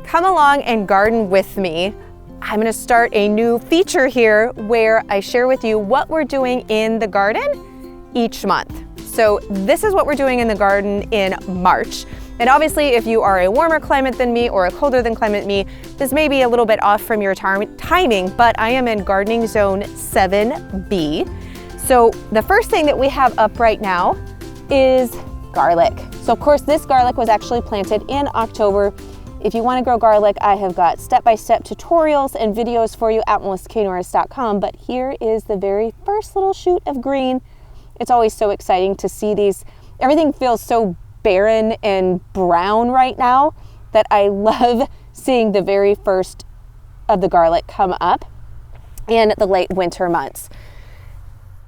come along and garden with me. I'm gonna start a new feature here where I share with you what we're doing in the garden each month. So this is what we're doing in the garden in March. And obviously, if you are a warmer climate than me or a colder than climate me, this may be a little bit off from your timing, but I am in gardening zone 7B. So the first thing that we have up right now is garlic. So of course, this garlic was actually planted in October. If you want to grow garlic, I have got step-by-step tutorials and videos for you at melissanorris.com, but here is the very first little shoot of green. It's always so exciting to see these. Everything feels so barren and brown right now that I love seeing the very first of the garlic come up in the late winter months.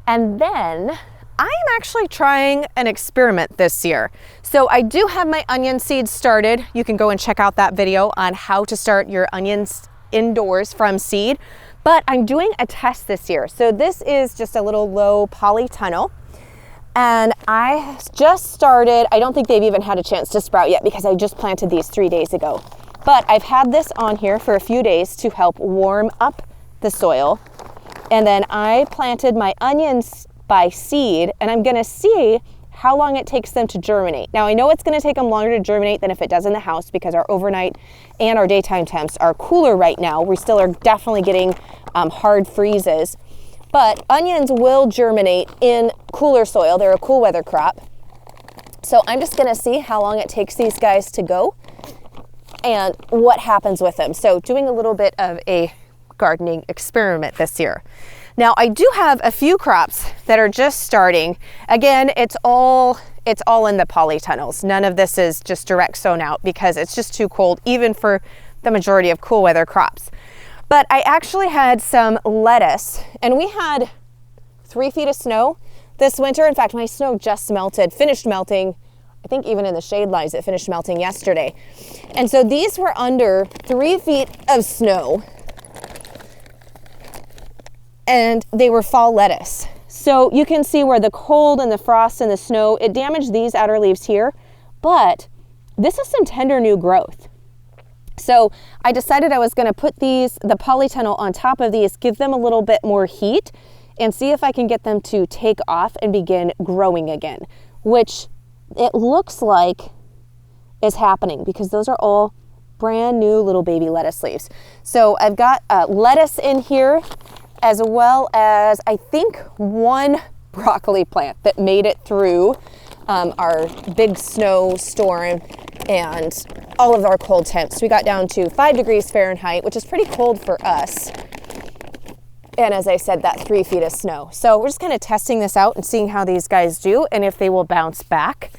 And then I'm actually trying an experiment this year. So I do have my onion seeds started. You can go and check out that video on how to start your onions indoors from seed, but I'm doing a test this year. So this is just a little low polytunnel. And I just started, I don't think they've even had a chance to sprout yet because I just planted these 3 days ago. But I've had this on here for a few days to help warm up the soil. And then I planted my onions by seed, and I'm gonna see how long it takes them to germinate. Now I know it's gonna take them longer to germinate than if it does in the house because our overnight and our daytime temps are cooler right now. We still are definitely getting hard freezes. But onions will germinate in cooler soil. They're a cool weather crop. So I'm just gonna see how long it takes these guys to go and what happens with them. So doing a little bit of a gardening experiment this year. Now I do have a few crops that are just starting. Again, it's all in the polytunnels. None of this is just direct sown out because it's just too cold even for the majority of cool weather crops. But I actually had some lettuce, and we had 3 feet of snow this winter. In fact, my snow just finished melting. I think even in the shade lines, it finished melting yesterday. And so these were under 3 feet of snow, and they were fall lettuce. So you can see where the cold and the frost and the snow, it damaged these outer leaves here, but this is some tender new growth. So I decided I was going to put the polytunnel on top of these, give them a little bit more heat, and see if I can get them to take off and begin growing again, which it looks like is happening because those are all brand new little baby lettuce leaves. So I've got lettuce in here, as well as I think 1 broccoli plant that made it through our big snowstorm and all of our cold temps. We got down to 5 degrees Fahrenheit, which is pretty cold for us. And as I said, that 3 feet of snow. So we're just kind of testing this out and seeing how these guys do and if they will bounce back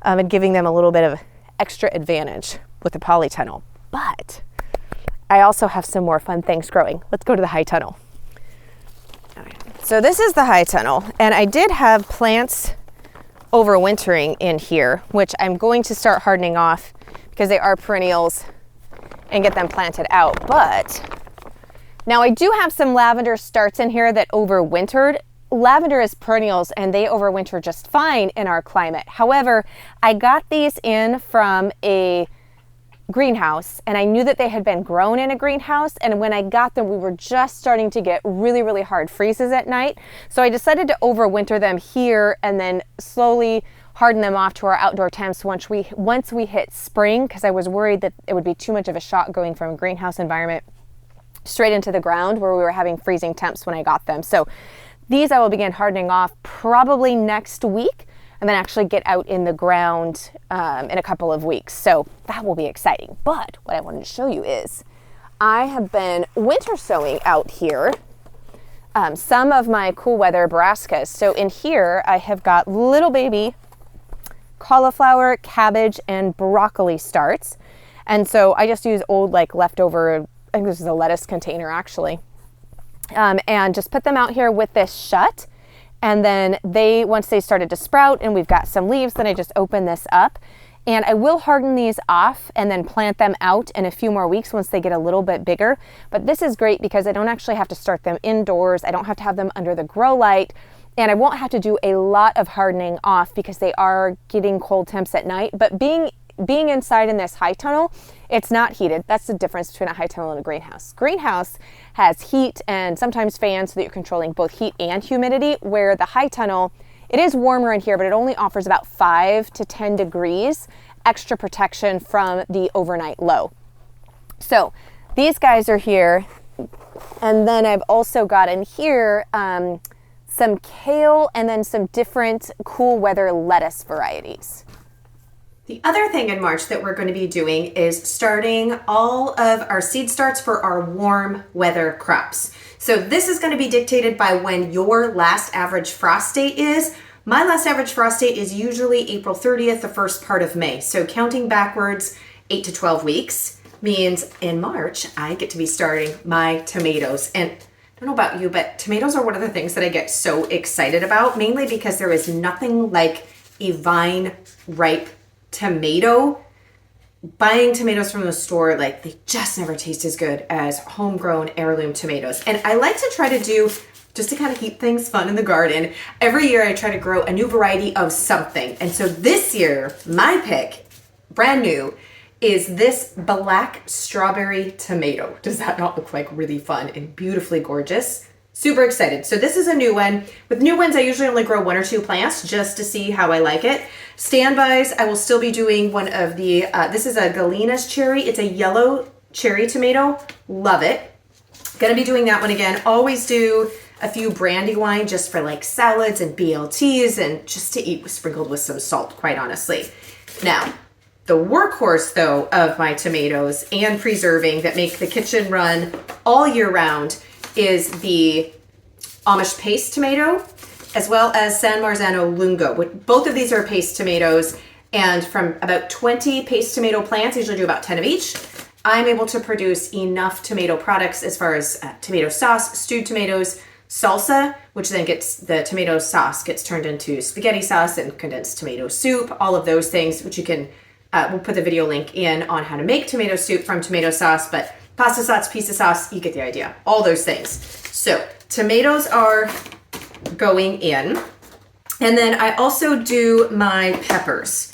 and giving them a little bit of extra advantage with the polytunnel. But I also have some more fun things growing. Let's go to the high tunnel. So this is the high tunnel, and I did have plants overwintering in here, which I'm going to start hardening off because they are perennials and get them planted out. But now I do have some lavender starts in here that overwintered. Lavender is perennials and they overwinter just fine in our climate. However, I got these in from a greenhouse and I knew that they had been grown in a greenhouse, and when I got them we were just starting to get really hard freezes at night. So I decided to overwinter them here and then slowly harden them off to our outdoor temps once we hit spring, because I was worried that it would be too much of a shock going from a greenhouse environment straight into the ground where we were having freezing temps when I got them. So these I will begin hardening off probably next week and then actually get out in the ground in a couple of weeks. So that will be exciting. But what I wanted to show you is I have been winter sowing out here some of my cool weather brassicas. So in here I have got little baby cauliflower, cabbage, and broccoli starts. And so I just use old leftover, I think this is a lettuce container actually, and just put them out here with this shut. And then once they started to sprout and we've got some leaves, then I just open this up. And I will harden these off and then plant them out in a few more weeks once they get a little bit bigger. But this is great because I don't actually have to start them indoors. I don't have to have them under the grow light. And I won't have to do a lot of hardening off because they are getting cold temps at night. But being being inside in this high tunnel, it's not heated. That's the difference between a high tunnel and a greenhouse. Greenhouse has heat and sometimes fans so that you're controlling both heat and humidity, where the high tunnel, it is warmer in here, but it only offers about 5 to 10 degrees extra protection from the overnight low. So these guys are here. And then I've also got in here some kale and then some different cool weather lettuce varieties. The other thing in March that we're going to be doing is starting all of our seed starts for our warm weather crops. So this is going to be dictated by when your last average frost date is. My last average frost date is usually April 30th, the first part of May. So counting backwards 8 to 12 weeks means in March, I get to be starting my tomatoes. And I don't know about you, but tomatoes are one of the things that I get so excited about, mainly because there is nothing like a vine ripe tomato. Buying tomatoes from the store, like, they just never taste as good as homegrown heirloom tomatoes. And I like to try to do, just to kind of keep things fun in the garden, every year I try to grow a new variety of something. And so this year, my pick, brand new, is this black strawberry tomato. Does that not look like really fun and beautifully gorgeous? Super excited. So this is a new one. With new ones, I usually only grow 1 or 2 plants just to see how I like it. Standbys, I will still be doing one of the, this is a Galena's cherry. It's a yellow cherry tomato. Love it. Gonna be doing that one again. Always do a few Brandywine just for like salads and BLTs and just to eat sprinkled with some salt, quite honestly. Now, the workhorse though of my tomatoes and preserving that make the kitchen run all year round is the Amish paste tomato, as well as San Marzano lungo. Both of these are paste tomatoes, and from about 20 paste tomato plants, I usually do about 10 of each, I'm able to produce enough tomato products as far as tomato sauce, stewed tomatoes, salsa, which then gets, the tomato sauce gets turned into spaghetti sauce and condensed tomato soup, all of those things, which you can, we'll put the video link in on how to make tomato soup from tomato sauce, but pasta sauce, pizza sauce, you get the idea. All those things. So tomatoes are going in. And then I also do my peppers.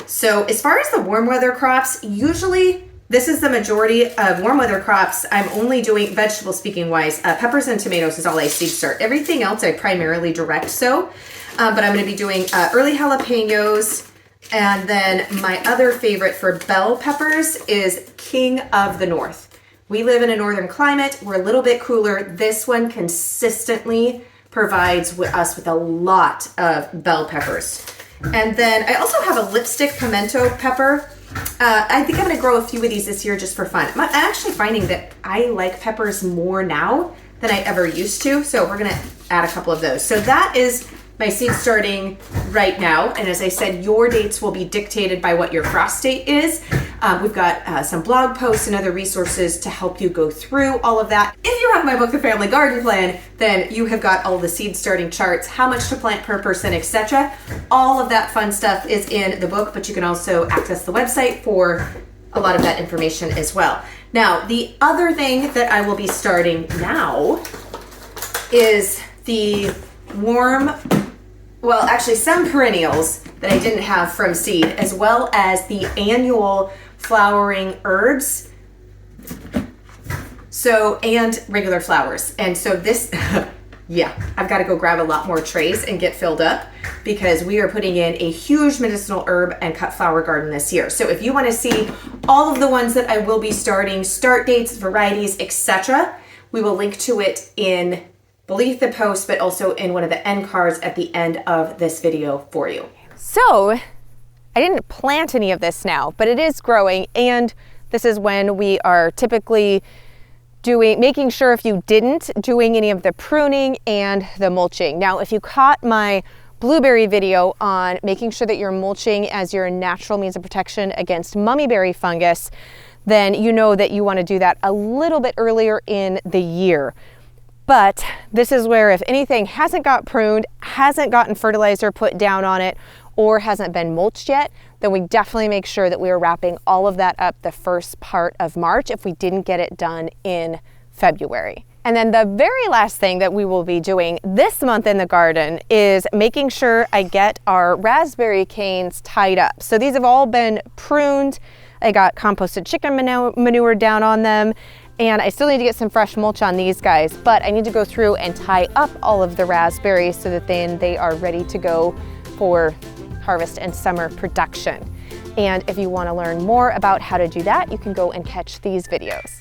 So as far as the warm weather crops, usually this is the majority of warm weather crops. I'm only doing, vegetable speaking wise, peppers and tomatoes is all I seed start. Everything else I primarily direct sow, but I'm going to be doing early jalapenos. And then my other favorite for bell peppers is King of the North. We live in a northern climate. We're a little bit cooler. This one consistently provides us with a lot of bell peppers. And then I also have a lipstick pimento pepper. I think I'm going to grow a few of these this year just for fun. I'm actually finding that I like peppers more now than I ever used to. So we're going to add a couple of those. So that is my seed starting right now. And as I said, your dates will be dictated by what your frost date is. We've got some blog posts and other resources to help you go through all of that. If you have my book, The Family Garden Plan, then you have got all the seed starting charts, how much to plant per person, etc. All of that fun stuff is in the book, but you can also access the website for a lot of that information as well. Now, the other thing that I will be starting now is the warm, well, actually some perennials that I didn't have from seed, as well as the annual flowering herbs. So, and regular flowers. And so this, yeah, I've got to go grab a lot more trays and get filled up because we are putting in a huge medicinal herb and cut flower garden this year. So if you want to see all of the ones that I will be starting, start dates, varieties, etc., we will link to it in beneath the post, but also in one of the end cards at the end of this video for you. So I didn't plant any of this now, but it is growing, and this is when we are typically making sure, if you didn't, doing any of the pruning and the mulching. Now, if you caught my blueberry video on making sure that you're mulching as your natural means of protection against mummyberry fungus, then you know that you want to do that a little bit earlier in the year. But this is where, if anything hasn't got pruned, hasn't gotten fertilizer put down on it, or hasn't been mulched yet, then we definitely make sure that we are wrapping all of that up the first part of March if we didn't get it done in February. And then the very last thing that we will be doing this month in the garden is making sure I get our raspberry canes tied up. So these have all been pruned. I got composted chicken manure down on them, and I still need to get some fresh mulch on these guys, but I need to go through and tie up all of the raspberries so that then they are ready to go for harvest and summer production. And if you want to learn more about how to do that, you can go and catch these videos.